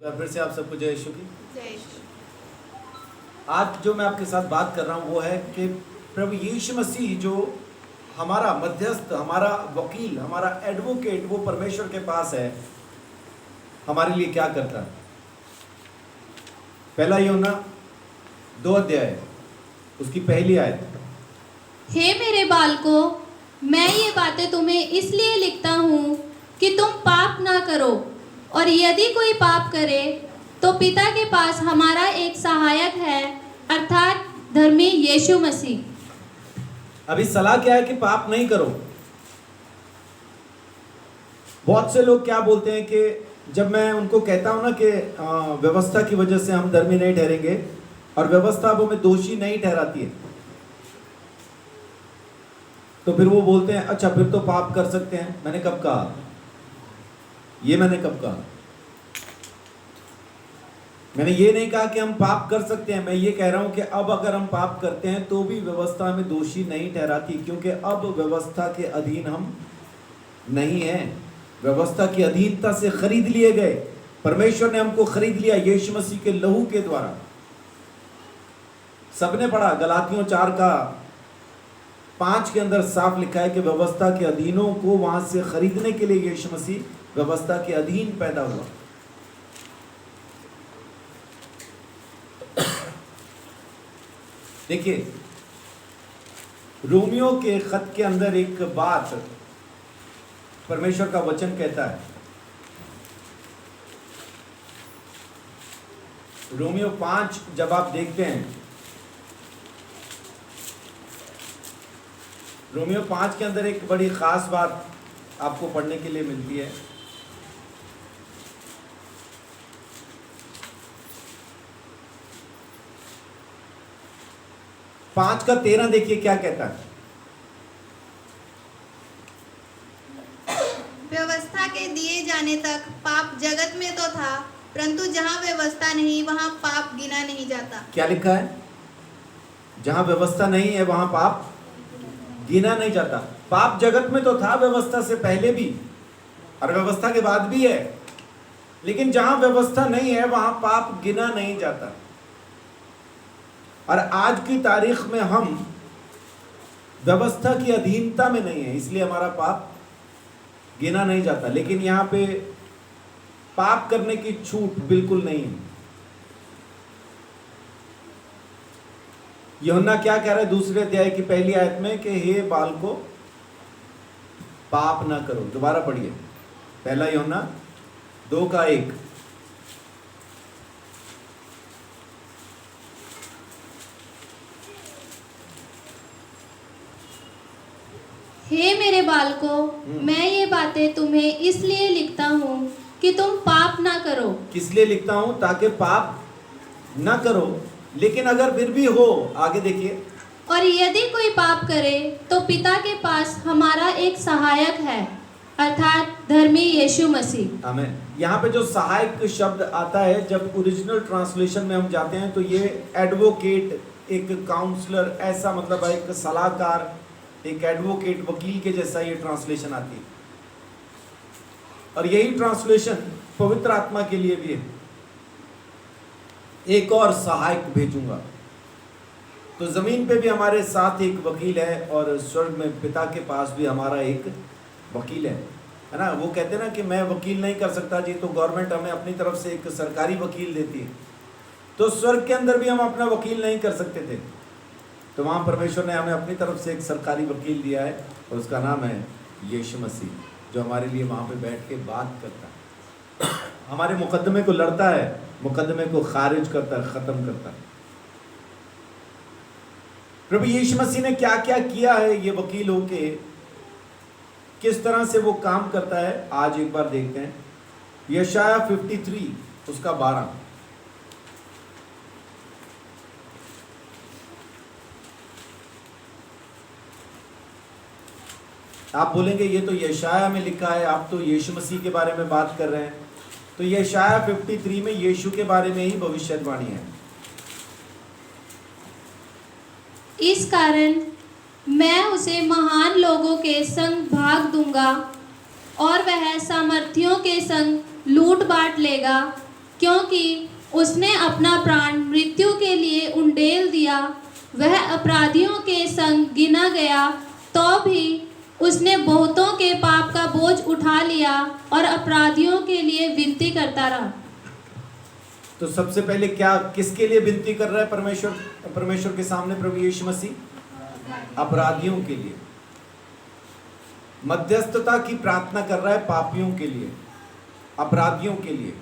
फिर से आप सबको जय यीशु की। जय आज जो मैं आपके साथ बात कर रहा हूँ वो है कि प्रभु यीशु मसीह जो हमारा मध्यस्थ, हमारा वकील, हमारा एडवोकेट, वो परमेश्वर के पास है, हमारे लिए क्या करता है। पहला यूहन्ना 2 अध्याय उसकी पहली आयत। हे मेरे बालकों, मैं ये बातें तुम्हें इसलिए लिखता हूँ कि तुम पाप ना करो, और यदि कोई पाप करे तो पिता के पास हमारा एक सहायक है, अर्थात धर्मी यीशु मसीह। अभी सलाह क्या है कि पाप नहीं करो। बहुत से लोग क्या बोलते हैं कि जब मैं उनको कहता हूं ना कि व्यवस्था की वजह से हम धर्मी नहीं ठहरेंगे और व्यवस्था अब हमें दोषी नहीं ठहराती है, तो फिर वो बोलते हैं अच्छा फिर तो पाप कर सकते हैं। मैंने कब कहा? मैंने कब कहा? मैंने ये नहीं कहा कि हम पाप कर सकते हैं। मैं ये कह रहा हूं कि अब अगर हम पाप करते हैं तो भी व्यवस्था हमें दोषी नहीं ठहराती, क्योंकि अब व्यवस्था के अधीन हम नहीं हैं। व्यवस्था की अधीनता से खरीद लिए गए। परमेश्वर ने हमको खरीद लिया यीशु मसीह के लहू के द्वारा। सबने पढ़ा गलातियों 4:5 के अंदर साफ लिखा है कि व्यवस्था के अधीनों को वहां से खरीदने के लिए यीशु मसीह व्यवस्था के अधीन पैदा हुआ। देखिए, रोमियो के खत के अंदर एक बात परमेश्वर का वचन कहता है। रोमियो 5 जब आप देखते हैं, रोमियो 5 के अंदर एक बड़ी खास बात आपको पढ़ने के लिए मिलती है। पांच का 13 देखिए क्या कहता है। व्यवस्था के दिए जाने तक पाप जगत में तो था, परंतु जहाँ व्यवस्था नहीं वहाँ पाप गिना नहीं जाता। क्या लिखा है? जहां व्यवस्था नहीं है वहां पाप गिना नहीं जाता। पाप जगत में तो था व्यवस्था से पहले भी और व्यवस्था के बाद भी है, लेकिन जहां व्यवस्था नहीं है वहां पाप गिना नहीं जाता। और आज की तारीख में हम व्यवस्था की अधीनता में नहीं है, इसलिए हमारा पाप गिना नहीं जाता। लेकिन यहाँ पे पाप करने की छूट बिल्कुल नहीं है। यूहन्ना क्या कह रहा है 2 अध्याय की पहली आयत में कि हे बालकों, पाप ना करो। दोबारा पढ़िए, पहला यूहन्ना 2:1। हे मेरे बालकों, मैं ये बातें तुम्हें इसलिए लिखता हूँ कि तुम पाप ना करो। किस लिए लिखता हूं? ताकि पाप ना करो। लेकिन अगर फिर भी हो, आगे देखिए, और यदि कोई पाप करे तो पिता के पास हमारा एक सहायक है, अर्थात धर्मी यीशु मसीह। आमीन। यहाँ पे जो सहायक शब्द आता है, जब ओरिजिनल ट्रांसलेशन में हम जाते हैं तो ये एडवोकेट, एक काउंसलर, ऐसा मतलब है, एक सलाहकार, एक एडवोकेट, वकील के जैसा ये ट्रांसलेशन आती है। और यही ट्रांसलेशन पवित्र आत्मा के लिए भी है, एक और सहायक भेजूंगा। तो जमीन पे भी हमारे साथ एक वकील है और स्वर्ग में पिता के पास भी हमारा एक वकील है ना। वो कहते हैं ना कि मैं वकील नहीं कर सकता जी, तो गवर्नमेंट हमें अपनी तरफ से एक सरकारी वकील देती है। तो स्वर्ग के अंदर भी हम अपना वकील नहीं कर सकते थे, तो वहाँ परमेश्वर ने हमें अपनी तरफ से एक सरकारी वकील दिया है और उसका नाम है यीशु मसीह, जो हमारे लिए वहाँ पे बैठ के बात करता है, हमारे मुकदमे को लड़ता है, मुकदमे को खारिज करता है, ख़त्म करता है। प्रभु यीशु मसीह ने क्या क्या किया है ये वकील होके, किस तरह से वो काम करता है, आज एक बार देखते हैं। यशाया 53 उसका 12। आप बोलेंगे ये तो यशाया में लिखा है, आप तो यीशु मसीह के बारे में बात कर रहे हैं। तो यशाया 53 में यीशु के बारे में ही भविष्यवाणी है। इस कारण मैं उसे महान लोगों के संग भाग दूंगा और वह सामर्थियों के संग लूट बांट लेगा क्योंकि उसने अपना प्राण मृत्यु के लिए उंडेल दिया, वह अपराधियों के संग गिना गया, तो भी उसने बहुतों के पाप का बोझ उठा लिया और अपराधियों के लिए विनती करता रहा। तो सबसे पहले क्या, किसके लिए विनती कर रहा है परमेश्वर के सामने प्रभु यीशु मसीह? अपराधियों के लिए मध्यस्थता की प्रार्थना कर रहा है, पापियों के लिए, अपराधियों के लिए।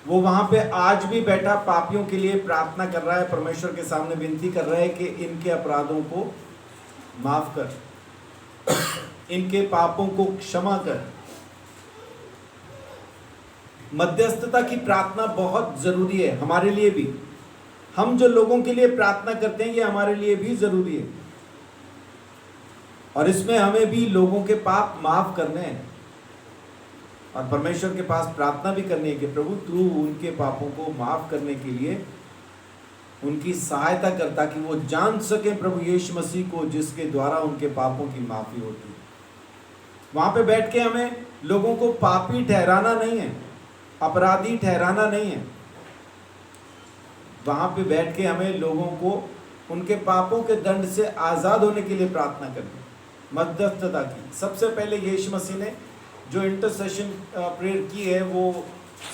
वो वहां पे आज भी बैठा पापियों के लिए प्रार्थना कर रहा है, परमेश्वर के सामने विनती कर रहा है कि इनके अपराधों को माफ कर, इनके पापों को क्षमा कर। मध्यस्थता की प्रार्थना बहुत जरूरी है हमारे लिए भी। हम जो लोगों के लिए प्रार्थना करते हैं ये हमारे लिए भी जरूरी है, और इसमें हमें भी लोगों के पाप माफ करने हैं और परमेश्वर के पास प्रार्थना भी करनी है कि प्रभु तू उनके पापों को माफ करने के लिए उनकी सहायता कर, ताकि वो जान सके प्रभु यीशु मसीह को, जिसके द्वारा उनके पापों की माफी होती है। वहां पे बैठ के हमें लोगों को पापी ठहराना नहीं है, अपराधी ठहराना नहीं है। वहां पे बैठ के हमें लोगों को उनके पापों के दंड से आजाद होने के लिए प्रार्थना करनी है। मध्यस्थता की सबसे पहले यीशु मसीह ने जो इंटरसेशन प्रेयर की है, वो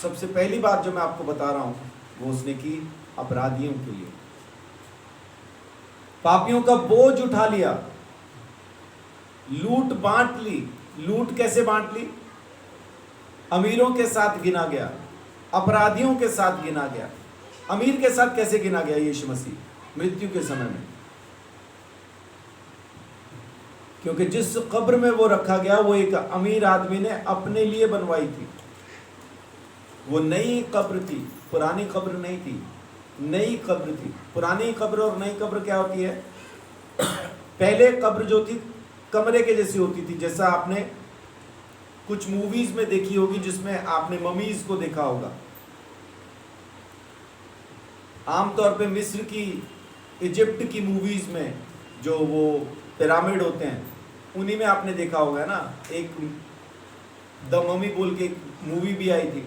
सबसे पहली बात जो मैं आपको बता रहा हूं वो उसने की अपराधियों के लिए। पापियों का बोझ उठा लिया, लूट बांट ली। लूट कैसे बांट ली? अमीरों के साथ गिना गया, अपराधियों के साथ गिना गया। अमीर के साथ कैसे गिना गया यीशु मसीह? मृत्यु के समय में, क्योंकि जिस कब्र में वो रखा गया वो एक अमीर आदमी ने अपने लिए बनवाई थी। वो नई कब्र थी, पुरानी कब्र नहीं थी, नई कब्र थी। पुरानी कब्र और नई कब्र क्या होती है? पहले कब्र जो थी कमरे के जैसी होती थी, जैसा आपने कुछ मूवीज में देखी होगी जिसमें आपने ममीज को देखा होगा। आमतौर पे मिस्र की, इजिप्ट की मूवीज में जो वो पिरामिड होते हैं उन्हीं में आपने देखा होगा ना। एक द ममी बोल के एक मूवी भी आई थी,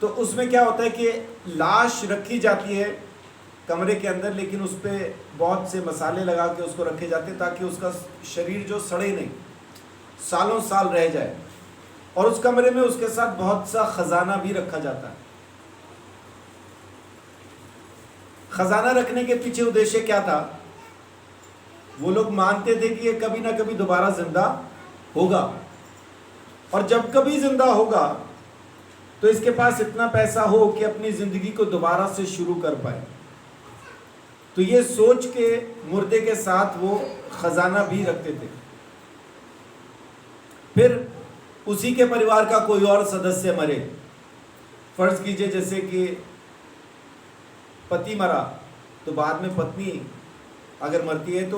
तो उसमें क्या होता है कि लाश रखी जाती है कमरे के अंदर, लेकिन उस पर बहुत से मसाले लगा के उसको रखे जाते हैं ताकि उसका शरीर जो सड़े नहीं, सालों साल रह जाए। और उस कमरे में उसके साथ बहुत सा खजाना भी रखा जाता है। खजाना रखने के पीछे उद्देश्य क्या था? वो लोग मानते थे कि ये कभी ना कभी दोबारा जिंदा होगा, और जब कभी जिंदा होगा तो इसके पास इतना पैसा हो कि अपनी जिंदगी को दोबारा से शुरू कर पाए। तो ये सोच के मुर्दे के साथ वो खजाना भी रखते थे। फिर उसी के परिवार का कोई और सदस्य मरे, फर्ज कीजिए जैसे कि पति मरा, तो बाद में पत्नी अगर मरती है तो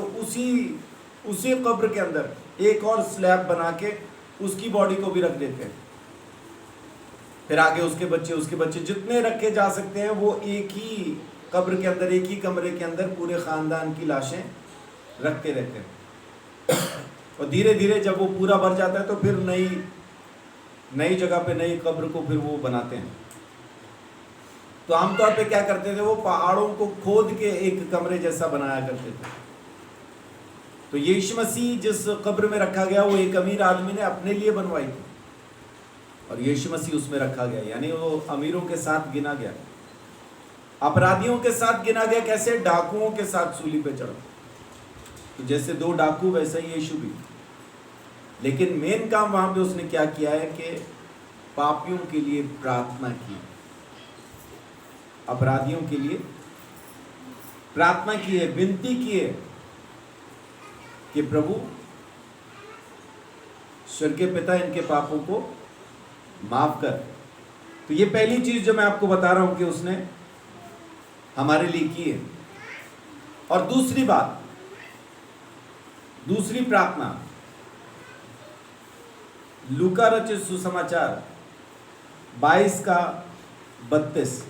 उसी कब्र के अंदर एक और स्लैब बना के उसकी बॉडी को भी रख देते हैं। फिर आगे उसके बच्चे जितने रखे जा सकते हैं वो एक ही कब्र के अंदर, एक ही कमरे के अंदर पूरे खानदान की लाशें रखते रहते हैं। और धीरे धीरे जब वो पूरा भर जाता है तो फिर नई जगह पे नई कब्र को फिर वो बनाते हैं। तो आमतौर पे क्या करते थे, वो पहाड़ों को खोद के एक कमरे जैसा बनाया करते थे। तो यीशु मसीह जिस कब्र में रखा गया वो एक अमीर आदमी ने अपने लिए बनवाई थी, और यीशु मसीह उसमें रखा गया, यानी वो अमीरों के साथ गिना गया, अपराधियों के साथ गिना गया। कैसे? डाकुओं के साथ सूली पे चढ़ा। तो जैसे दो डाकू वैसा ही यीशु भी। लेकिन मेन काम वहां पे उसने क्या किया है कि पापियों के लिए प्रार्थना की, अपराधियों के लिए प्रार्थना की है, विनती की है कि प्रभु स्वर्ग के पिता इनके पापों को माफ कर। तो ये पहली चीज जो मैं आपको बता रहा हूं कि उसने हमारे लिए की है। और दूसरी बात, दूसरी प्रार्थना, लूका रचित सुसमाचार 22 का 32।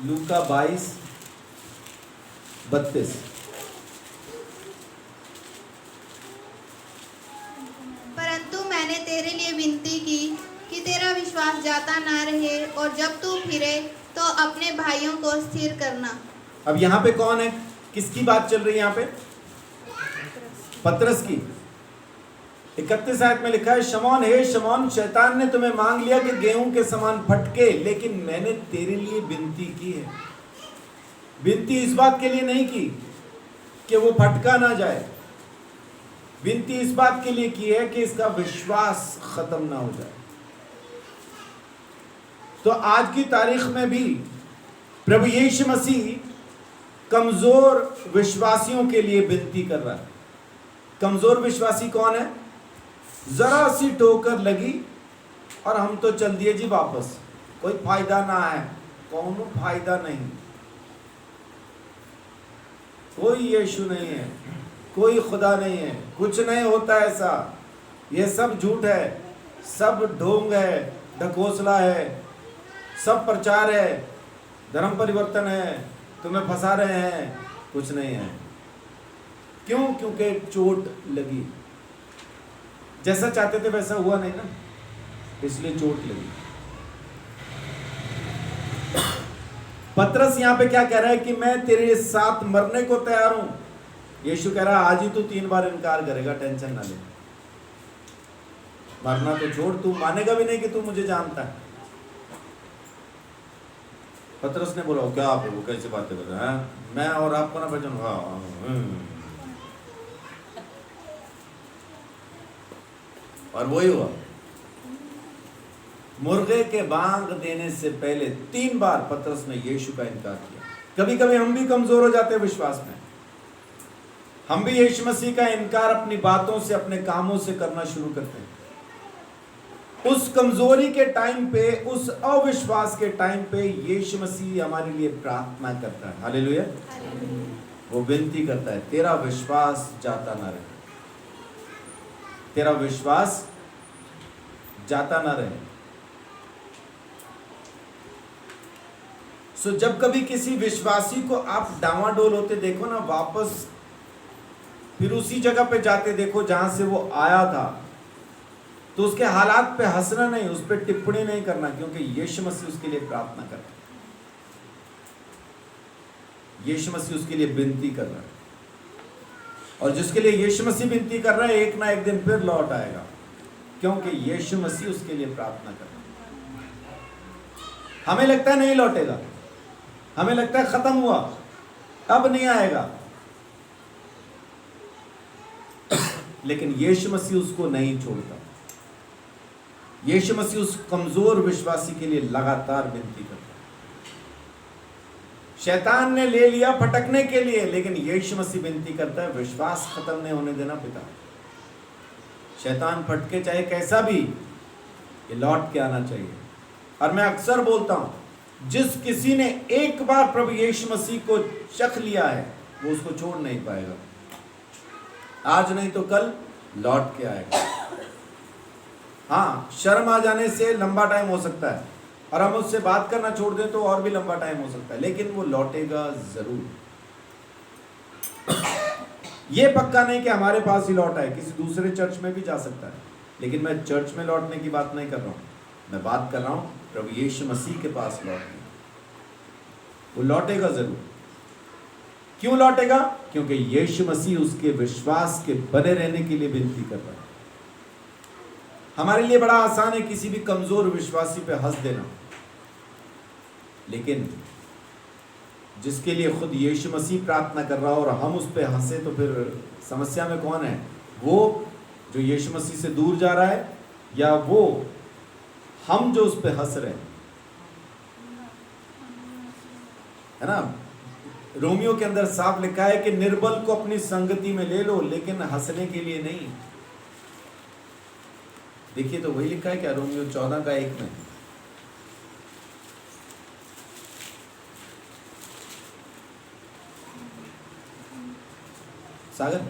लूका 22 32। परंतु मैंने तेरे लिए विनती की कि तेरा विश्वास जाता ना रहे, और जब तू फिरे तो अपने भाइयों को स्थिर करना। अब यहाँ पे कौन है, किसकी बात चल रही है यहाँ पे? पतरस की। 31 आयत में लिखा है, शमौन, हे शमौन, शैतान ने तुम्हें मांग लिया कि गेहूं के समान फटके, लेकिन मैंने तेरे लिए विनती की है। विनती इस बात के लिए नहीं की कि वो फटका ना जाए, विनती इस बात के लिए की है कि इसका विश्वास खत्म ना हो जाए। तो आज की तारीख में भी प्रभु यीशु मसीह कमजोर विश्वासियों के लिए विनती कर रहा है। कमजोर विश्वासी कौन है? जरा सी ठोकर लगी और हम तो चल दिए जी वापस, कोई फायदा ना है, कौन फायदा नहीं, कोई यीशु नहीं है, कोई खुदा नहीं है, कुछ नहीं होता ऐसा, ये सब झूठ है, सब ढोंग है, ढकोसला है, सब प्रचार है, धर्म परिवर्तन है, तुम्हें फंसा रहे हैं, कुछ नहीं है। क्यों? क्योंकि चोट लगी, जैसा चाहते थे वैसा हुआ नहीं ना, इसलिए चोट लगी। पतरस यहां पे क्या कह रहा है कि मैं तेरे साथ मरने को तैयार हूं। यीशु कह रहा है आज ही तू 3 बार इनकार करेगा, टेंशन ना ले, मरना तो छोड़, तू मानेगा भी नहीं कि तू मुझे जानता है। पतरस ने बोला, क्या आप वो कैसे बातें कर रहे हैं, मैं और आपको ना पहचानूंगा। और वही हुआ, मुर्गे के बांग देने से पहले 3 बार पतरस ने यीशु का इनकार किया। कभी कभी हम भी कमजोर हो जाते हैं विश्वास में, हम भी यीशु मसीह का इनकार अपनी बातों से, अपने कामों से करना शुरू करते हैं। उस कमजोरी के टाइम पे, उस अविश्वास के टाइम पे यीशु मसीह हमारे लिए प्रार्थना करता है। हालेलुया। वो विनती करता है, तेरा विश्वास जाता ना रहे, तेरा विश्वास जाता ना रहे। सो जब कभी किसी विश्वासी को आप डावाडोल होते देखो ना, वापस फिर उसी जगह पे जाते देखो जहां से वो आया था, तो उसके हालात पे हंसना नहीं, उस पर टिप्पणी नहीं करना, क्योंकि यीशु मसीह उसके लिए प्रार्थना कर रहा है, यीशु मसीह उसके लिए विनती कर रहा है। और जिसके लिए यीशु मसीह विनती कर रहा है, एक ना एक दिन फिर लौट आएगा, क्योंकि यीशु मसीह उसके लिए प्रार्थना कर रहा है। हमें लगता है नहीं लौटेगा, हमें लगता है खत्म हुआ, अब नहीं आएगा, लेकिन यीशु मसीह उसको नहीं छोड़ता। यीशु मसीह उस कमजोर विश्वासी के लिए लगातार विनती करता है। शैतान ने ले लिया फटकने के लिए, लेकिन यीशु मसीह विनती करता है, विश्वास खत्म नहीं होने देना पिता। शैतान फटके चाहे कैसा भी, ये लौट के आना चाहिए। और मैं अक्सर बोलता हूं, जिस किसी ने एक बार प्रभु यीशु मसीह को चख लिया है, वो उसको छोड़ नहीं पाएगा। आज नहीं तो कल लौट के आएगा। हाँ, शर्म आ जाने से लंबा टाइम हो सकता है, और हम उससे बात करना छोड़ दें तो और भी लंबा टाइम हो सकता है, लेकिन वो लौटेगा जरूर। ये पक्का नहीं कि हमारे पास ही लौटा है, किसी दूसरे चर्च में भी जा सकता है, लेकिन मैं चर्च में लौटने की बात नहीं कर रहा हूँ, मैं बात कर रहा हूँ प्रभु यीशु मसीह के पास लौटने। वो लौटेगा जरूर। क्यों लौटेगा? क्योंकि यीशु मसीह उसके विश्वास के बने रहने के लिए विनती कर रहा है। हमारे लिए बड़ा आसान है किसी भी कमजोर विश्वासी पे हंस देना, लेकिन जिसके लिए खुद यीशु मसीह प्रार्थना कर रहा हो और हम उस पे हंसे, तो फिर समस्या में कौन है? वो जो यीशु मसीह से दूर जा रहा है, या वो हम जो उस पे हंस रहे हैं? है ना, रोमियो के अंदर साफ लिखा है कि निर्बल को अपनी संगति में ले लो, लेकिन हंसने के लिए नहीं। देखिए तो वही लिखा है क्या, रोमियो 14:1 में? सागर,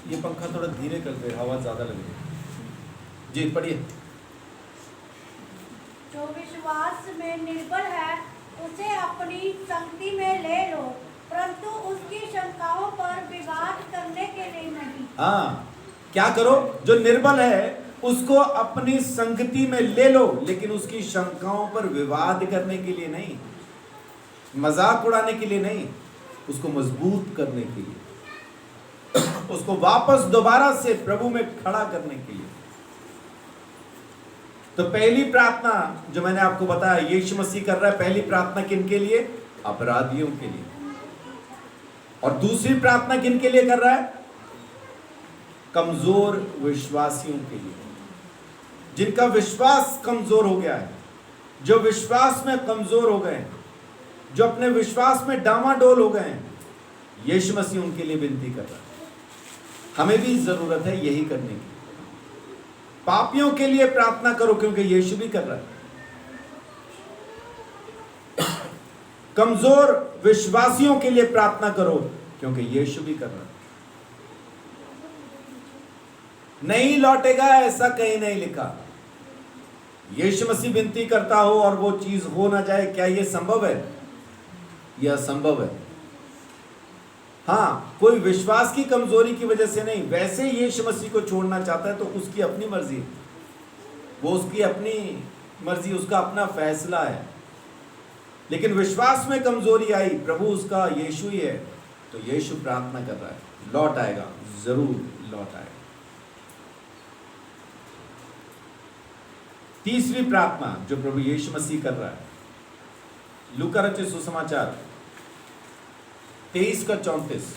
ये पंखा थोड़ा धीरे कर दे, हवा ज्यादा लग रही है। जी पढ़िए। जो विश्वास में निर्बल है, उसे अपनी संगति में ले लो, परंतु उसकी शंकाओं पर विवाद करने के लिए नहीं। हाँ, क्या करो? जो निर्बल है उसको अपनी संगति में ले लो, लेकिन उसकी शंकाओं पर विवाद करने के लिए नहीं, मजाक उड़ाने के लिए नहीं, उसको मजबूत करने के लिए, उसको वापस दोबारा से प्रभु में खड़ा करने के लिए। तो पहली प्रार्थना जो मैंने आपको बताया यीशु मसीह कर रहा है, पहली प्रार्थना किन के लिए? अपराधियों के लिए। और दूसरी प्रार्थना किन के लिए कर रहा है? कमजोर विश्वासियों के लिए, जिनका विश्वास कमजोर हो गया है, जो विश्वास में कमजोर हो गए हैं, जो अपने विश्वास में डामाडोल हो गए हैं। यीशु मसीह उनके लिए विनती कर रहा है। हमें भी जरूरत है यही करने की। पापियों के लिए प्रार्थना करो क्योंकि यीशु भी कर रहा है। कमजोर विश्वासियों के लिए प्रार्थना करो क्योंकि यीशु भी कर रहा है। नहीं लौटेगा ऐसा कहीं नहीं लिखा। यीशु मसीह विनती करता हो और वो चीज हो ना जाए, क्या यह संभव है? यह असंभव है। हाँ, कोई विश्वास की कमजोरी की वजह से नहीं, वैसे यीशु मसीह को छोड़ना चाहता है तो उसकी अपनी मर्जी, वो उसकी अपनी मर्जी, उसका अपना फैसला है। लेकिन विश्वास में कमजोरी आई, प्रभु उसका यीशु ही है, तो यीशु प्रार्थना कर रहा है, लौट आएगा, जरूर लौट आएगा। तीसरी प्रार्थना जो प्रभु यीशु मसीह कर रहा है, लूका रचित सुसमाचार 23:34।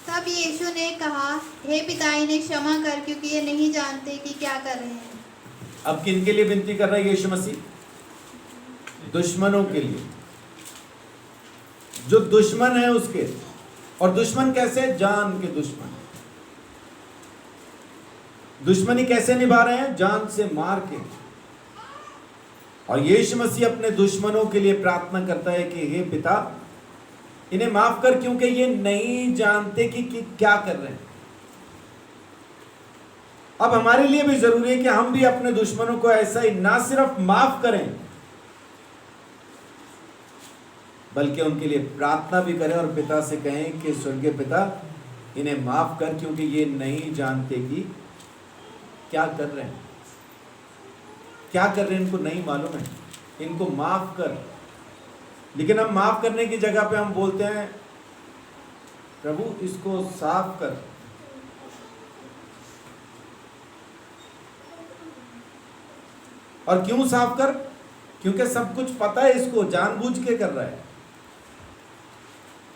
तब यीशु ने कहा, हे पिता इन्हें क्षमा कर, क्योंकि ये नहीं जानते कि क्या कर रहे हैं। अब किन के लिए विनती कर रहा है यीशु मसीह? दुश्मनों के लिए, जो दुश्मन है उसके। और दुश्मन कैसे? जान के दुश्मन। दुश्मनी कैसे निभा रहे हैं? जान से मार के। और यीशु मसीह अपने दुश्मनों के लिए प्रार्थना करता है कि हे पिता इन्हें माफ कर, क्योंकि ये नहीं जानते कि क्या कर रहे हैं। अब हमारे लिए भी जरूरी है कि हम भी अपने दुश्मनों को ऐसा ही ना सिर्फ माफ करें, बल्कि उनके लिए प्रार्थना भी करें और पिता से कहें कि स्वर्गीय पिता इन्हें माफ कर, क्योंकि ये नहीं जानते कि क्या कर रहे हैं, क्या कर रहे हैं, इनको नहीं मालूम है, इनको माफ कर। लेकिन हम माफ करने की जगह पे हम बोलते हैं प्रभु इसको साफ कर। और क्यों साफ कर? क्योंकि सब कुछ पता है इसको, जानबूझ के कर रहा है।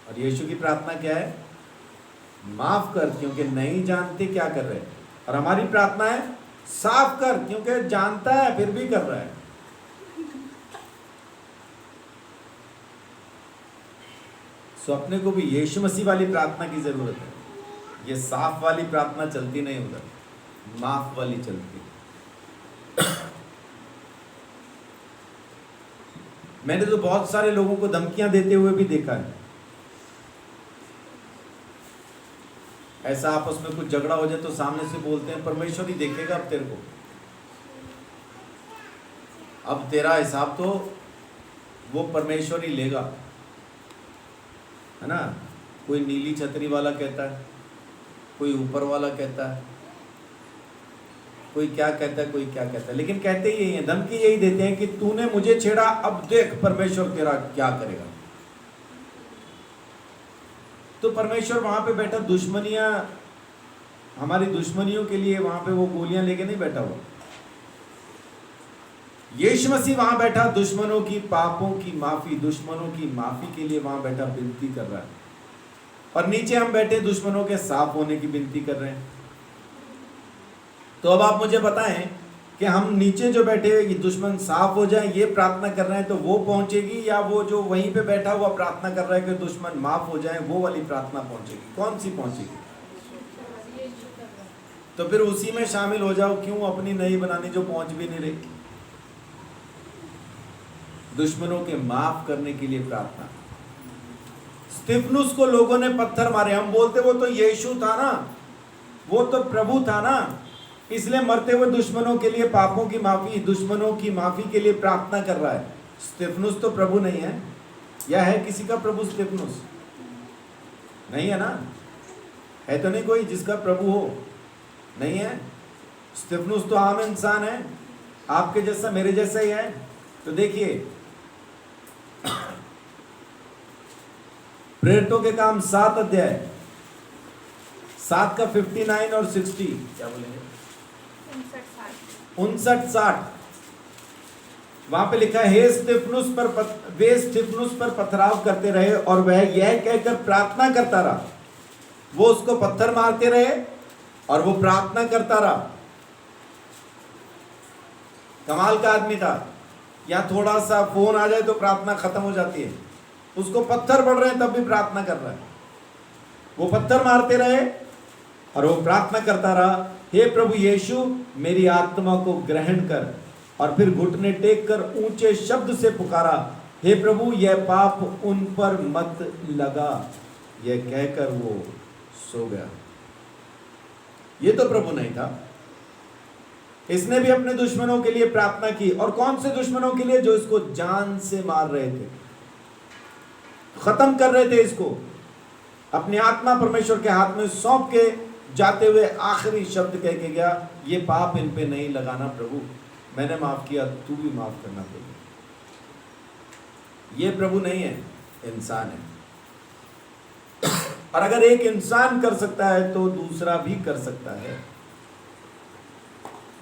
और यीशु की प्रार्थना क्या है? माफ कर, क्योंकि नहीं जानते क्या कर रहे हैं। और हमारी प्रार्थना है साफ कर, क्योंकि जानता है फिर भी कर रहा है। सो अपने को भी यीशु मसीह वाली प्रार्थना की जरूरत है। ये साफ वाली प्रार्थना चलती नहीं, उधर माफ वाली चलती। मैंने तो बहुत सारे लोगों को धमकियां देते हुए भी देखा है। ऐसा आपस में कुछ झगड़ा हो जाए तो सामने से बोलते हैं परमेश्वर ही देखेगा अब तेरे को, अब तेरा हिसाब तो वो परमेश्वर ही लेगा, है ना। कोई नीली छतरी वाला कहता है, कोई ऊपर वाला कहता है, कोई क्या कहता है, कोई क्या कहता है, लेकिन कहते ही यही है, धमकी यही देते हैं कि तूने मुझे छेड़ा, अब देख परमेश्वर तेरा क्या करेगा। तो परमेश्वर वहां पे बैठा, दुश्मनियां, हमारी दुश्मनियों के लिए वहां पे वो गोलियां लेके नहीं बैठा हुआ। यीशु मसीह वहां बैठा दुश्मनों की पापों की माफी, दुश्मनों की माफी के लिए वहां बैठा विनती कर रहा है। और नीचे हम बैठे दुश्मनों के साफ होने की विनती कर रहे हैं। तो अब आप मुझे बताएं कि हम नीचे जो बैठे ये दुश्मन साफ हो जाए ये प्रार्थना कर रहे हैं, तो वो पहुंचेगी, या वो जो वहीं पे बैठा हुआ प्रार्थना कर रहा है कि दुश्मन माफ हो जाए, वो वाली प्रार्थना पहुंचेगी? कौन सी पहुंचेगी? तो फिर उसी में शामिल हो जाओ, क्यों अपनी नई बनानी जो पहुंच भी नहीं रही। दुश्मनों के माफ करने के लिए प्रार्थना। स्तिफनुस को लोगों ने पत्थर मारे, हम बोलते वो तो यीशु था ना, वो तो प्रभु था ना, इसलिए मरते हुए दुश्मनों के लिए पापों की माफी, दुश्मनों की माफी के लिए प्रार्थना कर रहा है। स्तिफनुस तो प्रभु नहीं है, या है किसी का प्रभु स्तिफनुस? नहीं है ना, है तो नहीं कोई जिसका प्रभु हो, नहीं है। स्तिफनुस तो आम इंसान है, आपके जैसा मेरे जैसा ही है। तो देखिए प्रेरितों के काम 7 अध्याय 7 का 59 और 60 क्या बोलेंगे, 59-60 वहां पे लिखा है, वे स्तिफनुस पर पथराव करते रहे और वह यह कहकर प्रार्थना करता रहा। वो उसको पत्थर मारते रहे और वो प्रार्थना करता रहा। कमाल का आदमी था। यहां थोड़ा सा फोन आ जाए तो प्रार्थना खत्म हो जाती है। उसको पत्थर पड़ रहे हैं तब भी प्रार्थना कर रहा है। वो पत्थर मारते रहे और वो प्रार्थना करता रहा, हे प्रभु यीशु मेरी आत्मा को ग्रहण कर। और फिर घुटने टेक कर ऊंचे शब्द से पुकारा, हे प्रभु यह पाप उन पर मत लगा। यह कहकर वो सो गया। ये तो प्रभु नहीं था। इसने भी अपने दुश्मनों के लिए प्रार्थना की। और कौन से दुश्मनों के लिए? जो इसको जान से मार रहे थे, खत्म कर रहे थे इसको। अपनी आत्मा परमेश्वर के हाथ में सौंप के जाते हुए आखिरी शब्द कह के गया, ये पाप इन पे नहीं लगाना प्रभु, मैंने माफ किया, तू भी माफ करना प्रभु। ये प्रभु नहीं है, इंसान है। और अगर एक इंसान कर सकता है तो दूसरा भी कर सकता है।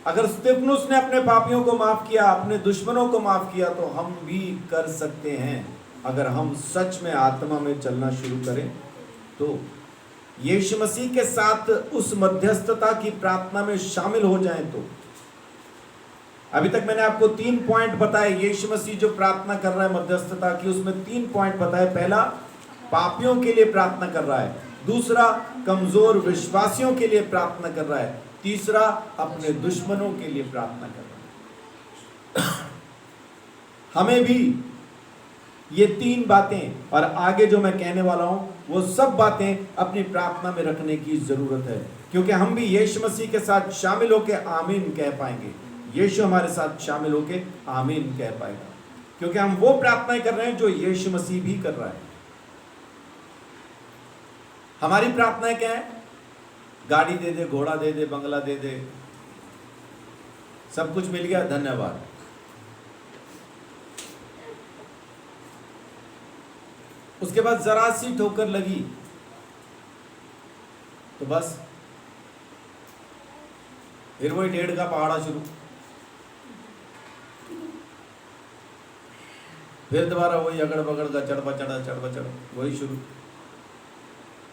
अगर स्तिफनुस ने अपने पापियों को माफ किया, अपने दुश्मनों को माफ किया, तो हम भी कर सकते हैं। अगर हम सच में आत्मा में चलना शुरू करें तो यीशु मसीह के साथ उस मध्यस्थता की प्रार्थना में शामिल हो जाएं। तो अभी तक मैंने आपको 3 पॉइंट बताए। यीशु मसीह जो प्रार्थना कर रहा है मध्यस्थता की, उसमें 3 पॉइंट बताए। पहला, पापियों के लिए प्रार्थना कर रहा है। दूसरा, कमजोर विश्वासियों के लिए प्रार्थना कर रहा है। तीसरा, अपने दुश्मनों के लिए प्रार्थना कर रहा है। हमें भी ये 3 बातें और आगे जो मैं कहने वाला हूं वो सब बातें अपनी प्रार्थना में रखने की जरूरत है, क्योंकि हम भी यीशु मसीह के साथ शामिल होकर आमीन कह पाएंगे। यीशु हमारे साथ शामिल होकर आमीन कह पाएगा, क्योंकि हम वो प्रार्थनाएं कर रहे हैं जो यीशु मसीह भी कर रहा है। हमारी प्रार्थनाएं क्या है? गाड़ी दे दे, घोड़ा दे दे, बंगला दे दे, सब कुछ मिल गया, धन्यवाद। उसके बाद जरा सी ठोकर लगी तो बस फिर वही 1.5 का पहाड़ा शुरू, फिर दोबारा वही अगड़ बगड़ का चढ़ बचड़ वही शुरू।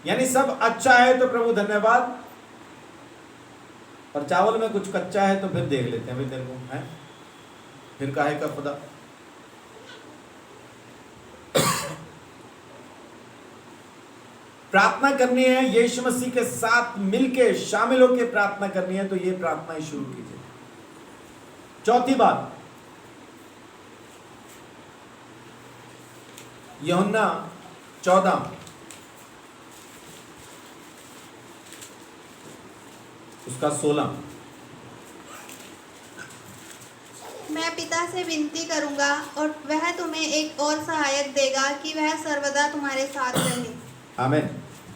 यानी सब अच्छा है तो प्रभु धन्यवाद, और चावल में कुछ कच्चा है तो फिर देख लेते हैं भाई तेरे को है, फिर काहे का खुदा। प्रार्थना करनी है यीशु मसीह के साथ मिलके, शामिल होकर प्रार्थना करनी है, तो ये प्रार्थना ही शुरू कीजिए। चौथी बात, यूहन्ना 14 उसका 16। मैं पिता से विनती करूंगा और वह तुम्हें एक और सहायक देगा कि वह सर्वदा तुम्हारे साथ रहे। आमीन।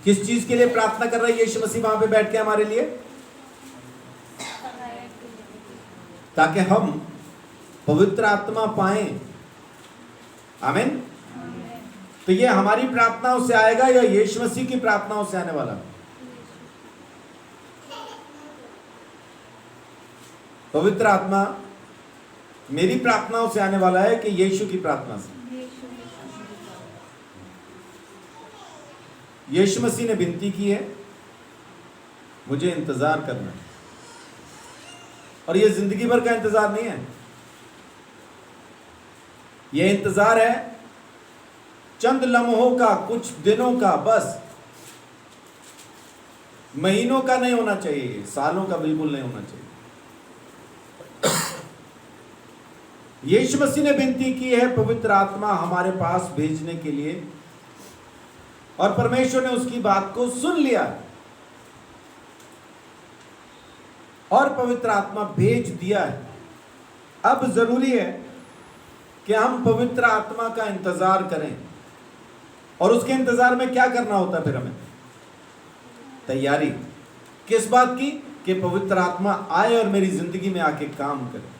किस चीज के लिए प्रार्थना कर रहा है यीशु मसीह वहां पे बैठ के हमारे लिए? ताकि हम पवित्र आत्मा पाएं। आमीन। तो ये हमारी प्रार्थनाओं से आएगा या यीशु मसीह की प्रार्थनाओं से आने वाला? पवित्र आत्मा मेरी प्रार्थनाओं से आने वाला है कि यीशु की प्रार्थना से? यीशु मसीह ने विनती की है, मुझे इंतजार करना है, और यह जिंदगी भर का इंतजार नहीं है। यह इंतजार है चंद लम्हों का, कुछ दिनों का, बस महीनों का नहीं होना चाहिए, सालों का बिल्कुल नहीं होना चाहिए। यीशु मसीह ने विनती की है पवित्र आत्मा हमारे पास भेजने के लिए, और परमेश्वर ने उसकी बात को सुन लिया। और पवित्र आत्मा भेज दिया है। अब जरूरी है कि हम पवित्र आत्मा का इंतजार करें। और उसके इंतजार में क्या करना होता है फिर हमें? तैयारी। किस बात की? कि पवित्र आत्मा आए और मेरी जिंदगी में आके काम करे।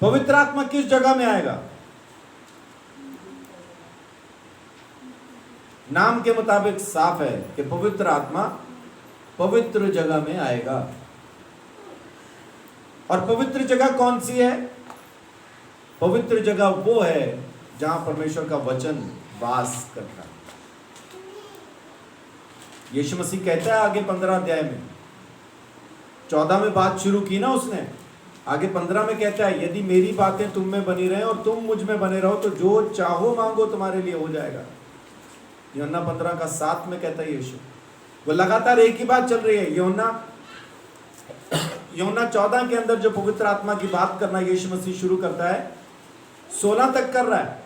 पवित्र आत्मा किस जगह में आएगा? नाम के मुताबिक साफ है कि पवित्र आत्मा पवित्र जगह में आएगा। और पवित्र जगह कौन सी है? पवित्र जगह वो है जहां परमेश्वर का वचन वास करता है। यीशु मसीह कहता है आगे 15 अध्याय में, 14 में बात शुरू की ना उसने, आगे 15 में कहता है यदि मेरी बातें तुम में बनी रहे और तुम मुझ में बने रहो तो जो चाहो मांगो तुम्हारे लिए हो जाएगा। यूहन्ना 15 का 7 में कहता है यीशु। वो लगातार एक ही बात चल रही है। यूहन्ना 14 के अंदर जो पवित्र आत्मा की बात करना यीशु मसीह शुरू करता है, 16 तक कर रहा है।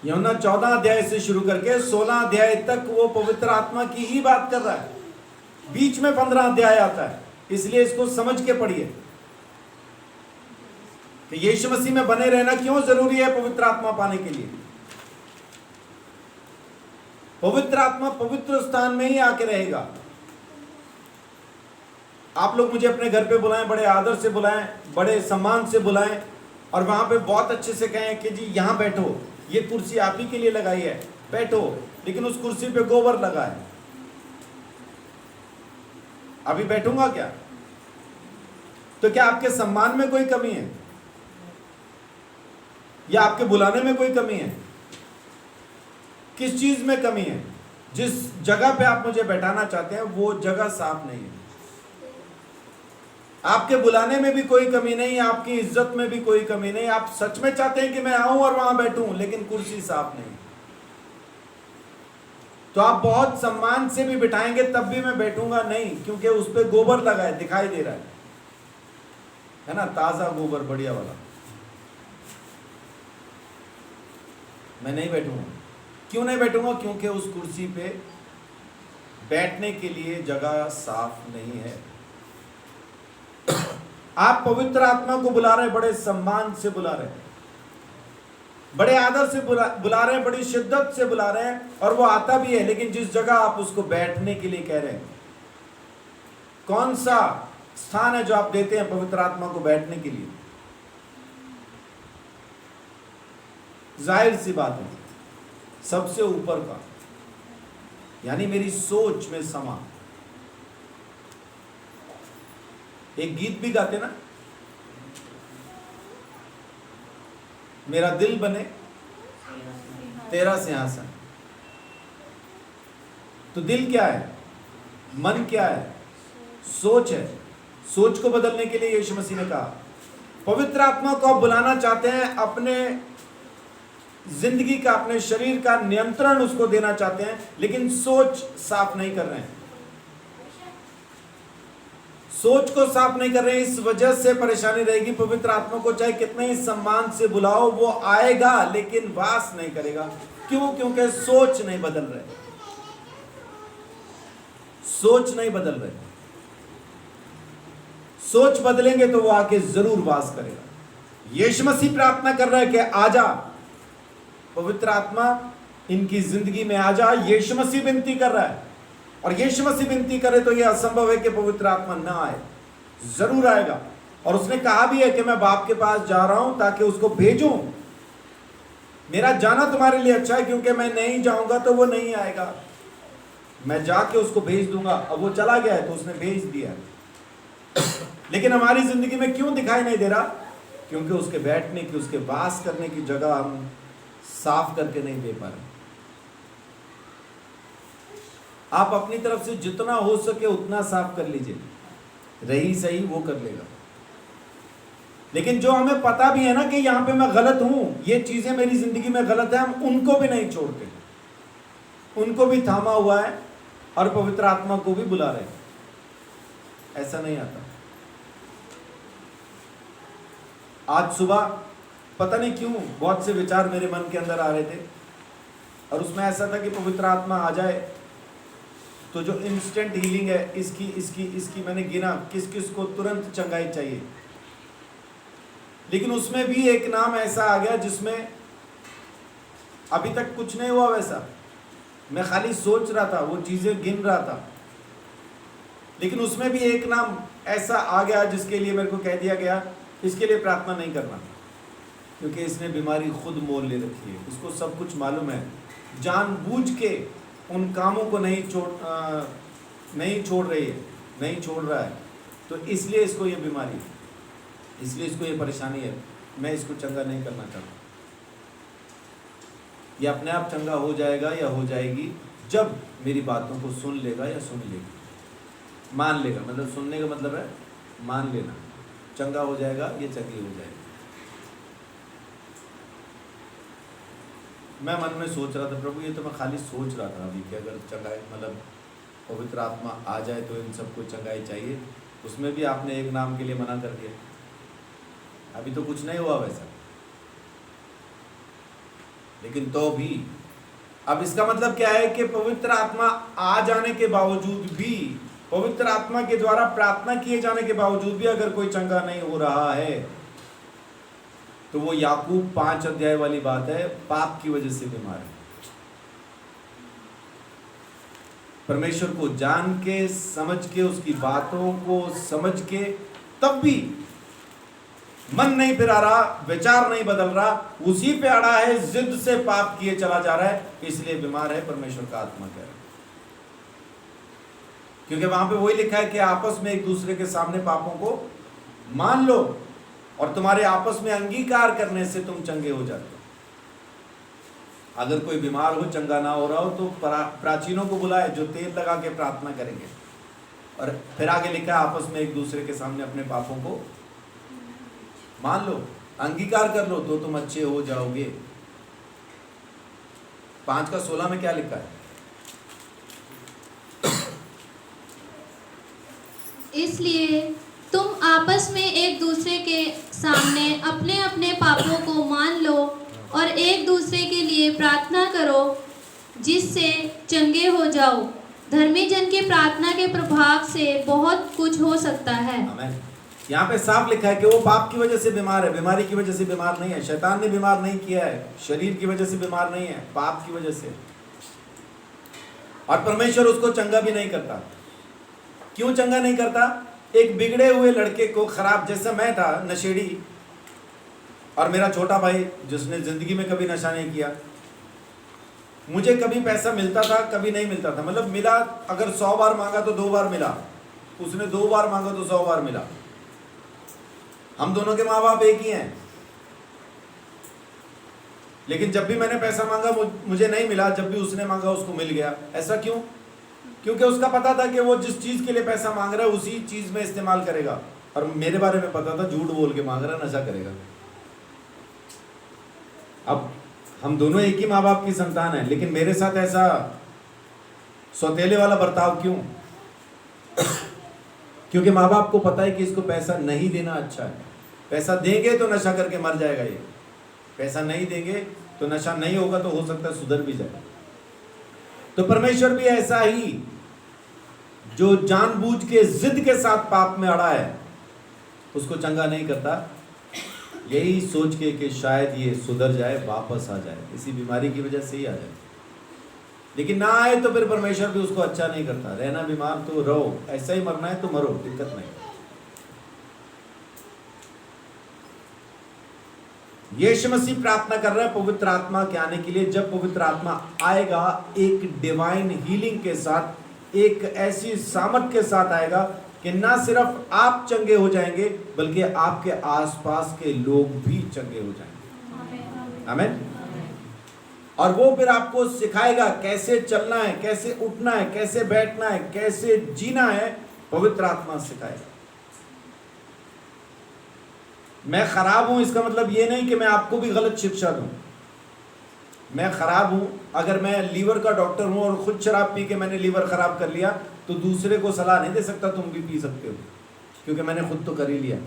यूहन्ना 14 अध्याय से शुरू करके 16 अध्याय तक वो पवित्र आत्मा की ही बात कर रहा है। बीच में 15 अध्याय आता है, इसलिए इसको समझ के पढ़िए कि यीशु मसीह में बने रहना क्यों जरूरी है पवित्र आत्मा पाने के लिए। पवित्र आत्मा पवित्र स्थान में ही आके रहेगा। आप लोग मुझे अपने घर पे बुलाएं, बड़े आदर से बुलाएं, बड़े सम्मान से बुलाएं और वहां पे बहुत अच्छे से कहें कि जी यहां बैठो, ये कुर्सी आप ही के लिए लगाई है, बैठो, लेकिन उस कुर्सी पे गोबर लगा है। अभी बैठूंगा क्या? तो क्या आपके सम्मान में कोई कमी है या आपके बुलाने में कोई कमी है? किस चीज में कमी है? जिस जगह पे आप मुझे बैठाना चाहते हैं वो जगह साफ नहीं है। आपके बुलाने में भी कोई कमी नहीं, आपकी इज्जत में भी कोई कमी नहीं। आप सच में चाहते हैं कि मैं आऊं और वहां बैठूं, लेकिन कुर्सी साफ नहीं। तो आप बहुत सम्मान से भी बिठाएंगे तब भी मैं बैठूंगा नहीं, क्योंकि उस पर गोबर लगा है, दिखाई दे रहा है ना, ताजा गोबर बढ़िया वाला। मैं नहीं बैठूंगा। क्यों नहीं बैठूंगा? क्योंकि उस कुर्सी पे बैठने के लिए जगह साफ नहीं है। आप पवित्र आत्मा को बुला रहे, बड़े सम्मान से बुला रहे, बड़े आदर से बुला रहे हैं, बड़ी शिद्दत से बुला रहे हैं, और वो आता भी है, लेकिन जिस जगह आप उसको बैठने के लिए कह रहे हैं, कौन सा स्थान है जो आप देते हैं पवित्र आत्मा को बैठने के लिए? जाहिर सी बात है, सबसे ऊपर का, यानी मेरी सोच में समा। एक गीत भी गाते ना, मेरा दिल बने तेरा सिंहासन। तो दिल क्या है? मन क्या है? सोच है। सोच को बदलने के लिए यीशु मसीह ने कहा, पवित्र आत्मा को आप बुलाना चाहते हैं, अपने जिंदगी का, अपने शरीर का नियंत्रण उसको देना चाहते हैं, लेकिन सोच साफ नहीं कर रहे हैं। सोच को साफ नहीं कर रहे हैं, इस वजह से परेशानी रहेगी। पवित्र आत्मा को चाहे कितने ही सम्मान से बुलाओ, वो आएगा लेकिन वास नहीं करेगा। क्यों? क्योंकि सोच नहीं बदल रहे। सोच नहीं बदल रहे। सोच बदलेंगे तो वो आके जरूर वास करेगा। यीशु मसीह प्रार्थना कर रहा है कि आजा पवित्र आत्मा, इनकी जिंदगी में आजा। यीशु मसीह विनती कर रहा है, और यीशु मसीह विनती करे तो यह असंभव है कि पवित्र आत्मा ना आए। जरूर आएगा। और उसने कहा भी है कि मैं बाप के पास जा रहा हूं ताकि उसको भेजूं। मेरा जाना तुम्हारे लिए अच्छा है, क्योंकि मैं नहीं जाऊंगा तो वो नहीं आएगा। मैं जाके उसको भेज दूंगा। अब वो चला गया है तो उसने भेज दिया, लेकिन हमारी जिंदगी में क्यों दिखाई नहीं दे रहा? क्योंकि उसके बैठने की, उसके वास करने की जगह हम साफ करके नहीं दे पा रहे। आप अपनी तरफ से जितना हो सके उतना साफ कर लीजिए, रही सही वो कर लेगा। लेकिन जो हमें पता भी है ना कि यहां पे मैं गलत हूं, ये चीजें मेरी जिंदगी में गलत है, हम उनको भी नहीं छोड़ते, उनको भी थामा हुआ है और पवित्र आत्मा को भी बुला रहे हैं। ऐसा नहीं आता। आज सुबह पता नहीं क्यों बहुत से विचार मेरे मन के अंदर आ रहे थे, और उसमें ऐसा था कि पवित्र आत्मा आ जाए तो जो इंस्टेंट हीलिंग है, इसकी इसकी इसकी मैंने गिना किस किस को तुरंत चंगाई चाहिए, लेकिन उसमें भी एक नाम ऐसा आ गया जिसमें अभी तक कुछ नहीं हुआ वैसा। मैं खाली सोच रहा था, वो चीजें गिन रहा था, लेकिन उसमें भी एक नाम ऐसा आ गया जिसके लिए मेरे को कह दिया गया इसके लिए प्रार्थना नहीं करना, क्योंकि इसने बीमारी खुद मोल ले रखी है, इसको सब कुछ मालूम है, जानबूझ के उन कामों को नहीं छोड़ रही है, नहीं छोड़ रहा है, तो इसलिए इसको ये बीमारी, इसलिए इसको ये परेशानी है। मैं इसको चंगा नहीं करना चाहता। ये अपने आप चंगा हो जाएगा या हो जाएगी जब मेरी बातों को सुन लेगा या सुन लेगी, मान लेगा। मतलब सुनने का मतलब है मान लेना। चंगा हो जाएगा, ये चंगी हो जाएगी। मैं मन में सोच रहा था प्रभु, ये तो मैं खाली सोच रहा था अभी कि अगर चंगाई मतलब पवित्र आत्मा आ जाए तो इन सबको चंगाई चाहिए, उसमें भी आपने एक नाम के लिए मना कर दिया। अभी तो कुछ नहीं हुआ वैसा, लेकिन तो भी अब इसका मतलब क्या है कि पवित्र आत्मा आ जाने के बावजूद भी, पवित्र आत्मा के द्वारा प्रार्थना किए जाने के बावजूद भी अगर कोई चंगा नहीं हो रहा है, तो वो याकूब 5 अध्याय वाली बात है, पाप की वजह से बीमार है। परमेश्वर को जान के, समझ के, उसकी बातों को समझ के, तब भी मन नहीं फिरा रहा, विचार नहीं बदल रहा, उसी पे अड़ा है, जिद से पाप किए चला जा रहा है, इसलिए बीमार है। परमेश्वर का आत्मा कह रहा है, क्योंकि वहां पे वही लिखा है कि आपस में एक दूसरे के सामने पापों को मान लो और तुम्हारे आपस में अंगीकार करने से तुम चंगे हो जाते हो। अगर कोई बीमार हो, चंगा ना हो रहा हो, तो प्राचीनों को बुलाए जो तेल लगा के प्रार्थना करेंगे। और फिर आगे लिखा है आपस में एक दूसरे के सामने अपने पापों को मान लो, अंगीकार कर लो, तो तुम अच्छे हो जाओगे। 5:16 में क्या लिखा है? इसलिए तुम आपस में एक दूसरे के सामने अपने अपने पापों को मान लो और एक दूसरे के लिए प्रार्थना करो, जिससे चंगे हो जाओ। धर्मी जन की प्रार्थना के प्रभाव से बहुत कुछ हो सकता है। आमीन। यहाँ पे साफ लिखा है कि वो पाप की वजह से बीमार है, बीमारी की वजह से बीमार नहीं है, शैतान ने बीमार नहीं किया है, शरीर की वजह से बीमार नहीं है, पाप की वजह से। और परमेश्वर उसको चंगा भी नहीं करता। क्यों चंगा नहीं करता? एक बिगड़े हुए लड़के को, खराब, जैसा मैं था, नशेड़ी, और मेरा छोटा भाई जिसने जिंदगी में कभी नशा नहीं किया, मुझे कभी पैसा मिलता था, कभी नहीं मिलता था। मतलब मिला, अगर 100 बार मांगा तो 2 बार मिला, उसने 2 बार मांगा तो 100 बार मिला। हम दोनों के माँ बाप एक ही हैं, लेकिन जब भी मैंने पैसा मांगा मुझे नहीं मिला, जब भी उसने मांगा उसको मिल गया। ऐसा क्यों? क्योंकि उसका पता था कि वो जिस चीज के लिए पैसा मांग रहा है उसी चीज में इस्तेमाल करेगा। और मेरे बारे में पता था, झूठ बोल के मांग रहा है, नशा करेगा। अब हम दोनों एक ही माँ बाप की संतान है, लेकिन मेरे साथ ऐसा सौतेले वाला बर्ताव क्यों? क्योंकि माँ बाप को पता है कि इसको पैसा नहीं देना अच्छा है। पैसा देंगे तो नशा करके मर जाएगा ये, पैसा नहीं देंगे तो नशा नहीं होगा, तो हो सकता है सुधर भी जाए। तो परमेश्वर भी ऐसा ही, जो जानबूझ के जिद के साथ पाप में अड़ा है, उसको चंगा नहीं करता, यही सोच के कि शायद ये सुधर जाए, वापस आ जाए, इसी बीमारी की वजह से ही आ जाए। लेकिन ना आए तो फिर परमेश्वर भी उसको अच्छा नहीं करता। रहना बीमार तो रहो, ऐसा ही मरना है तो मरो, दिक्कत नहीं। यीशु मसीह प्रार्थना कर रहा है पवित्र आत्मा के आने के लिए। जब पवित्र आत्मा आएगा, एक डिवाइन हीलिंग के साथ, एक ऐसी सामर्थ के साथ आएगा कि ना सिर्फ आप चंगे हो जाएंगे, बल्कि आपके आसपास के लोग भी चंगे हो जाएंगे। आमीन। और वो फिर आपको सिखाएगा कैसे चलना है, कैसे उठना है, कैसे बैठना है, कैसे जीना है। पवित्र आत्मा सिखाएगा। मैं खराब हूं, इसका मतलब ये नहीं कि मैं आपको भी गलत शिक्षा दूं। मैं खराब हूं, अगर मैं लीवर का डॉक्टर हूं और खुद शराब पी के मैंने लीवर खराब कर लिया, तो दूसरे को सलाह नहीं दे सकता तुम भी पी सकते हो, क्योंकि मैंने खुद तो कर ही लिया।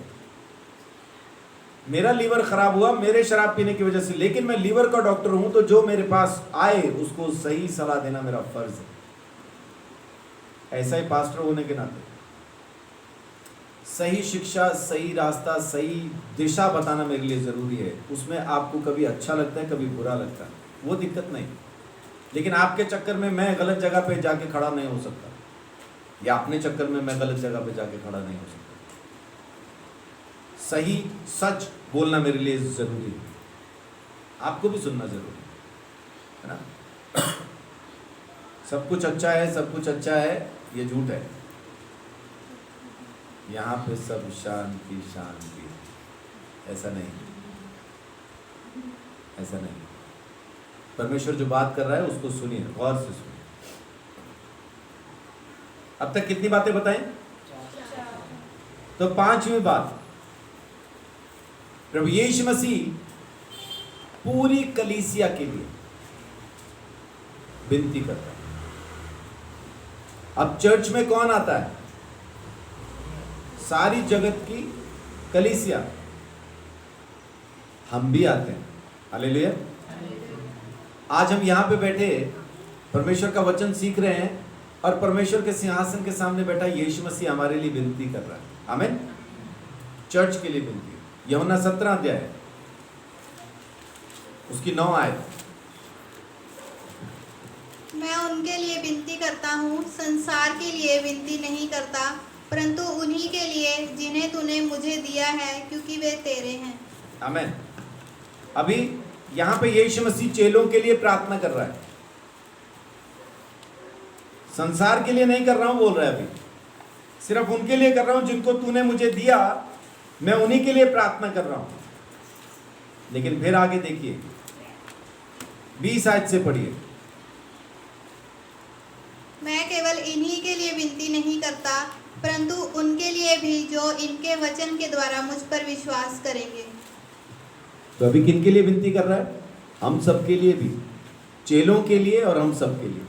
मेरा लीवर खराब हुआ मेरे शराब पीने की वजह से, लेकिन मैं लीवर का डॉक्टर हूं, तो जो मेरे पास आए उसको सही सलाह देना मेरा फर्ज है। ऐसा ही पास्टर होने के नाते सही शिक्षा, सही रास्ता, सही दिशा बताना मेरे लिए ज़रूरी है। उसमें आपको कभी अच्छा लगता है, कभी बुरा लगता है, वो दिक्कत नहीं, लेकिन आपके चक्कर में मैं गलत जगह पे जाके खड़ा नहीं हो सकता, या अपने चक्कर में मैं गलत जगह पे जाके खड़ा नहीं हो सकता। सही सच बोलना मेरे लिए ज़रूरी है, आपको भी सुनना ज़रूरी है ना। सब कुछ अच्छा है, सब कुछ अच्छा है, ये झूठ है। यहाँ पे सब शांति शांति, ऐसा नहीं, ऐसा नहीं। परमेश्वर जो बात कर रहा है उसको सुनिए, गौर से सुनिए। अब तक कितनी बातें बताएं? तो पांचवी बात, प्रभु यीशु मसीह पूरी कलीसिया के लिए विनती करता है। अब चर्च में कौन आता है? सारी जगत की कलीसिया, हम भी आते हैं। हालेलुया। आज हम यहां पे बैठे परमेश्वर का वचन सीख रहे हैं और परमेश्वर के सिंहासन के सामने बैठा यीशु मसीह हमारे लिए विनती कर रहा है। आमीन। चर्च के लिए विनती है। यूहन्ना 17 अध्याय उसकी 9 आयत। मैं उनके लिए विनती करता हूँ, संसार के लिए विनती नहीं करता, परंतु उन्हीं के लिए जिन्हें तूने मुझे दिया है, क्योंकि वे तेरे हैं। आमीन। अभी यहां पे यीशु मसीह चेलों के लिए प्रार्थना कर रहा है, संसार के लिए नहीं कर रहा हूं बोल रहा है। अभी सिर्फ उनके लिए कर रहा हूं जिनको तूने मुझे दिया, मैं उन्हीं के लिए प्रार्थना कर रहा हूं। लेकिन फिर आगे देखिए, 20 आयत से पढ़िए। मैं केवल इन्हीं के लिए विनती नहीं करता, परंतु उनके लिए भी जो इनके वचन के द्वारा मुझ पर विश्वास करेंगे। तो अभी किन के लिए विनती कर रहा है? हम सब के लिए भी, चेलों के लिए और हम सब के लिए।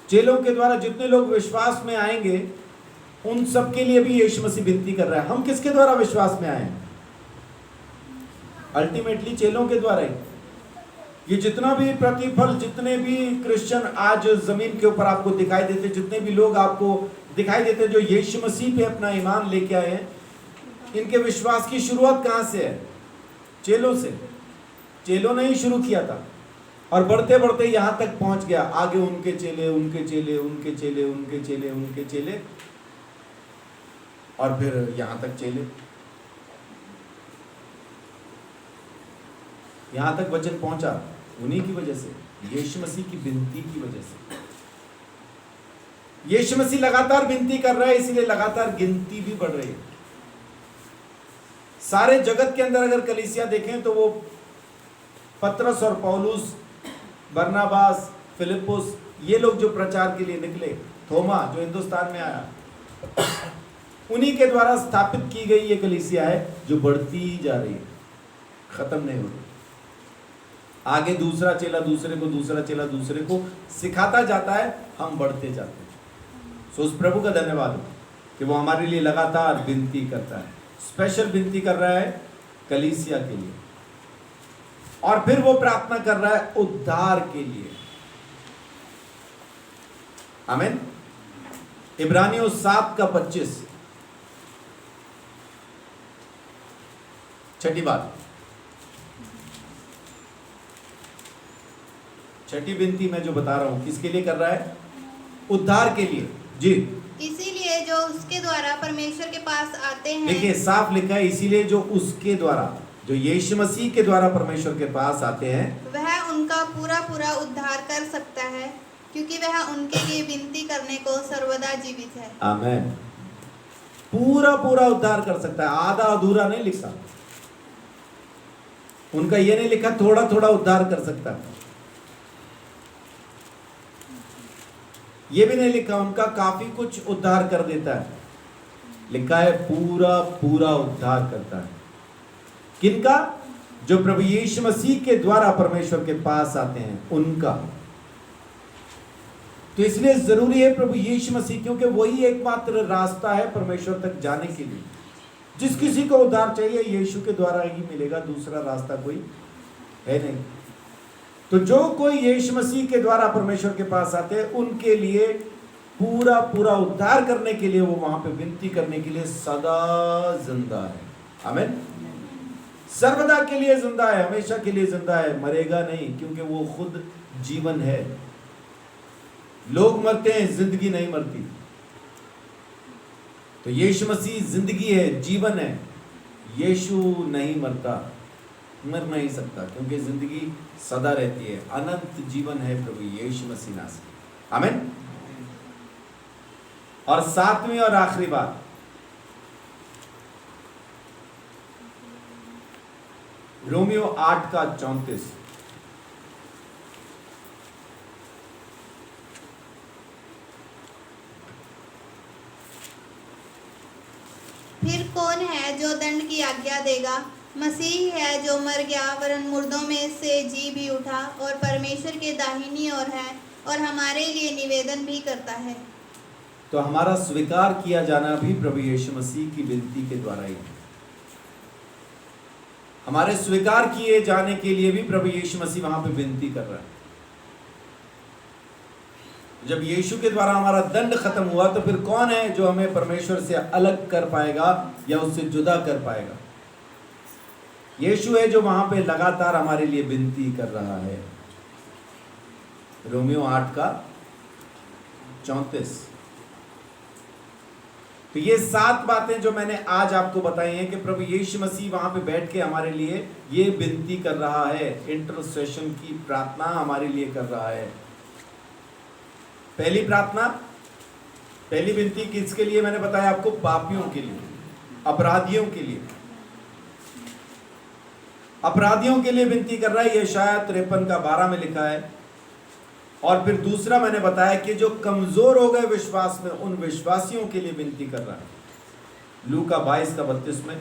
चेलों के द्वारा जितने लोग विश्वास में आएंगे उन सब के लिए भी यीशु मसीह विनती कर रहा है। हम किसके द्वारा विश्वास में आए? अल्टीमेटली चेलों के द्वारा ही। ये जितना भी प्रतिफल, जितने भी क्रिश्चियन आज जमीन के ऊपर आपको दिखाई देते, जितने भी लोग आपको दिखाई देते जो यीशु मसीह पे अपना ईमान लेके आए हैं, इनके विश्वास की शुरुआत कहाँ से है? चेलों से। चेलों ने ही शुरू किया था और बढ़ते बढ़ते यहाँ तक पहुँच गया। आगे उनके चेले, उनके चेले, उनके चेले, उनके चेले, उनके चेले, और फिर यहाँ तक चेले। यहाँ तक वचन पहुँचा उन्हीं की वजह से, यीशु मसीह की विनती की वजह से। यीशु मसीह लगातार विनती कर रहा है, इसीलिए लगातार गिनती भी बढ़ रही है। सारे जगत के अंदर अगर कलीसिया देखें तो वो पतरस और पौलुस, बरनाबास, फिलिपुस, ये लोग जो प्रचार के लिए निकले, थोमा जो हिंदुस्तान में आया, उन्हीं के द्वारा स्थापित की गई ये कलीसिया है जो बढ़ती जा रही है, खत्म नहीं हो रही। आगे दूसरा चेला दूसरे को, दूसरा चेला दूसरे को सिखाता जाता है, हम बढ़ते जाते हैं। सो उस प्रभु का धन्यवाद हो कि वो हमारे लिए लगातार विनती करता है। स्पेशल विनती कर रहा है कलीसिया के लिए, और फिर वो प्रार्थना कर रहा है उद्धार के लिए। आमीन। इब्रानियों 7:25, छठी बात, छठी विनती मैं जो बता रहा हूं किसके लिए कर रहा है? उद्धार के लिए। जी, इसीलिए जो उसके द्वारा परमेश्वर के पास आते हैं। देखिए साफ लिखा है, इसीलिए जो उसके द्वारा, जो यीशु मसीह के द्वारा परमेश्वर के पास आते हैं, वह उनका पूरा पूरा उद्धार कर सकता है, क्योंकि वह उनके लिए विनती करने को सर्वदा जीवित है। आमीन। पूरा पूरा उद्धार कर सकता है, आधा अधूरा नहीं लिखा। उनका ये नहीं लिखा थोड़ा थोड़ा उद्धार कर सकता है, ये भी नहीं लिखा उनका काफी कुछ उद्धार कर देता है। लिखा है पूरा पूरा उद्धार करता है। किनका? जो प्रभु यीशु मसीह के द्वारा परमेश्वर के पास आते हैं उनका। तो इसलिए जरूरी है प्रभु यीशु मसीह, क्योंकि वही एकमात्र रास्ता है परमेश्वर तक जाने के लिए। जिस किसी को उद्धार चाहिए यीशु के द्वारा ही मिलेगा, दूसरा रास्ता कोई है नहीं। तो जो कोई यीशु मसीह के द्वारा परमेश्वर के पास आते हैं उनके लिए पूरा पूरा उद्धार करने के लिए, वो वहां पे विनती करने के लिए सदा जिंदा है। आमीन। सर्वदा के लिए जिंदा है, हमेशा के लिए जिंदा है, मरेगा नहीं, क्योंकि वो खुद जीवन है। लोग मरते हैं, जिंदगी नहीं मरती। तो यीशु मसीह जिंदगी है, जीवन है। यीशु नहीं मरता, मर नहीं सकता, क्योंकि जिंदगी सदा रहती है। अनंत जीवन है प्रभु यीशु मसीह नासरी। आमीन। और सातवीं और आखिरी बात, रोमियो 8:34। फिर कौन है जो दंड की आज्ञा देगा? मसीह है जो मर गया, वरन मुर्दों में से जी भी उठा और परमेश्वर के दाहिनी ओर है और हमारे लिए निवेदन भी करता है। तो हमारा स्वीकार किया जाना भी प्रभु यीशु मसीह की विनती के द्वारा ही है। हमारे स्वीकार किए जाने के लिए भी प्रभु यीशु मसीह वहां पे विनती कर रहा है। जब यीशु के द्वारा हमारा दंड खत्म हुआ, तो फिर कौन है जो हमें परमेश्वर से अलग कर पाएगा या उससे जुदा कर पाएगा? यीशु है जो वहां पे लगातार हमारे लिए विनती कर रहा है। रोमियो 8:34। तो ये 7 बातें जो मैंने आज आपको बताई हैं कि प्रभु यीशु मसीह वहां पे बैठ के हमारे लिए ये विनती कर रहा है, इंटरसेशन की प्रार्थना हमारे लिए कर रहा है। पहली प्रार्थना, पहली विनती किसके लिए मैंने बताया आपको? पापियों के लिए, अपराधियों के लिए। अपराधियों के लिए विनती कर रहा है, यशायाह 53:12 में लिखा है। और फिर दूसरा मैंने बताया कि जो कमजोर हो गए विश्वास में, उन विश्वासियों के लिए विनती कर रहा है, लूका 22:32 में।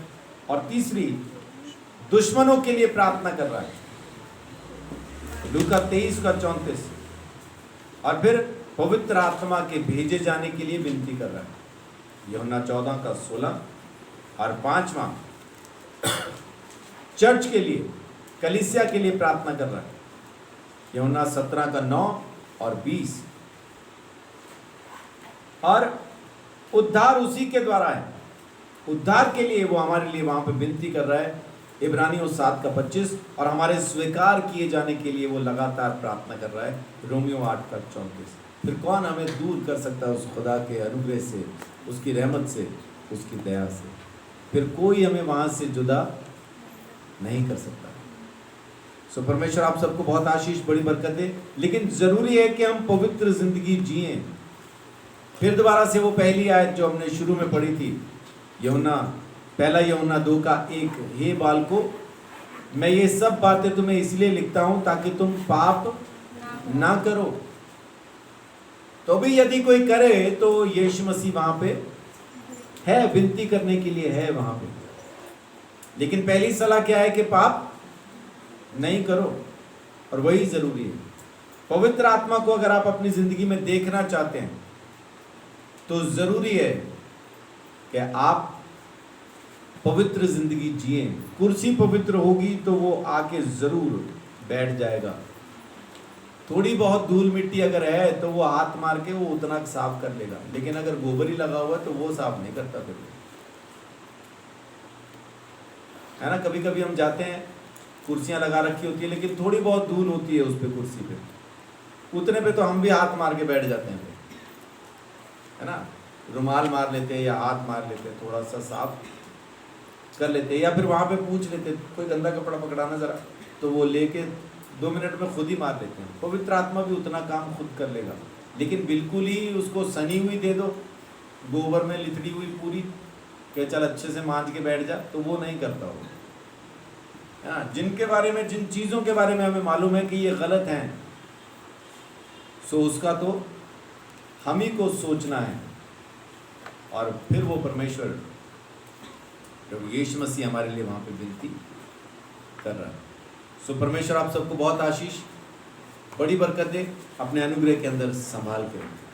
और तीसरी, दुश्मनों के लिए प्रार्थना कर रहा है, लूका 23:34। और फिर पवित्र आत्मा के भेजे जाने के लिए विनती कर रहा है, यूहन्ना 14:16। और 5वां, चर्च के लिए, कलीसिया के लिए प्रार्थना कर रहा है, यूहन्ना 17:9 और 20। और उद्धार उसी के द्वारा है। उद्धार के लिए वो हमारे लिए वहां पे विनती कर रहा है, इब्रानियों 7:25। और हमारे स्वीकार किए जाने के लिए वो लगातार प्रार्थना कर रहा है, रोमियो 8:34। फिर कौन हमें दूर कर सकता है उस खुदा के अनुग्रह से, उसकी रहमत से, उसकी दया से? फिर कोई हमें वहां से जुदा नहीं कर सकता। सो परमेश्वर आप सबको बहुत आशीष, बड़ी बरकत दे। लेकिन जरूरी है कि हम पवित्र जिंदगी जिए। फिर दोबारा से वो पहली आयत जो हमने शुरू में पढ़ी थी, पहला यूहन्ना 2:1, हे बालको, मैं ये सब बातें तुम्हें इसलिए लिखता हूं ताकि तुम पाप ना करो। तो भी यदि कोई करे तो यीशु मसीह वहां पे है, विनती करने के लिए है वहां पे। लेकिन पहली सलाह क्या है कि पाप नहीं करो, और वही जरूरी है। पवित्र आत्मा को अगर आप अपनी जिंदगी में देखना चाहते हैं तो जरूरी है कि आप पवित्र जिंदगी जिए। कुर्सी पवित्र होगी तो वो आके जरूर बैठ जाएगा। थोड़ी बहुत धूल मिट्टी अगर है तो वो हाथ मार के वो उतना साफ कर लेगा, लेकिन अगर गोबर ही लगा हुआ है तो वो साफ नहीं करता फिर, है ना। कभी कभी हम जाते हैं, कुर्सियां लगा रखी होती है, लेकिन थोड़ी बहुत धूल होती है उस पे, कुर्सी पे, उतने पे तो हम भी हाथ मार के बैठ जाते हैं, है ना। रुमाल मार लेते हैं या हाथ मार लेते हैं, थोड़ा सा साफ कर लेते हैं, या फिर वहाँ पे पूछ लेते हैं कोई गंदा कपड़ा पकड़ाना ज़रा, तो वो लेके 2 मिनट में खुद ही मार लेते हैं। पवित्र आत्मा भी उतना काम खुद कर लेगा, लेकिन बिल्कुल ही उसको सनी हुई दे दो, गोबर में लिथड़ी हुई पूरी, कि चल अच्छे से मांज के बैठ जा, तो वो नहीं करता वो, है ना। जिनके बारे में, जिन चीज़ों के बारे में हमें मालूम है कि ये गलत हैं, सो उसका तो हम ही को सोचना है। और फिर वो परमेश्वर प्रभु यीशु मसीह हमारे लिए वहाँ पे विनती कर रहा है। सो परमेश्वर आप सबको बहुत आशीष, बड़ी बरकत दे, अपने अनुग्रह के अंदर संभाल के रखें।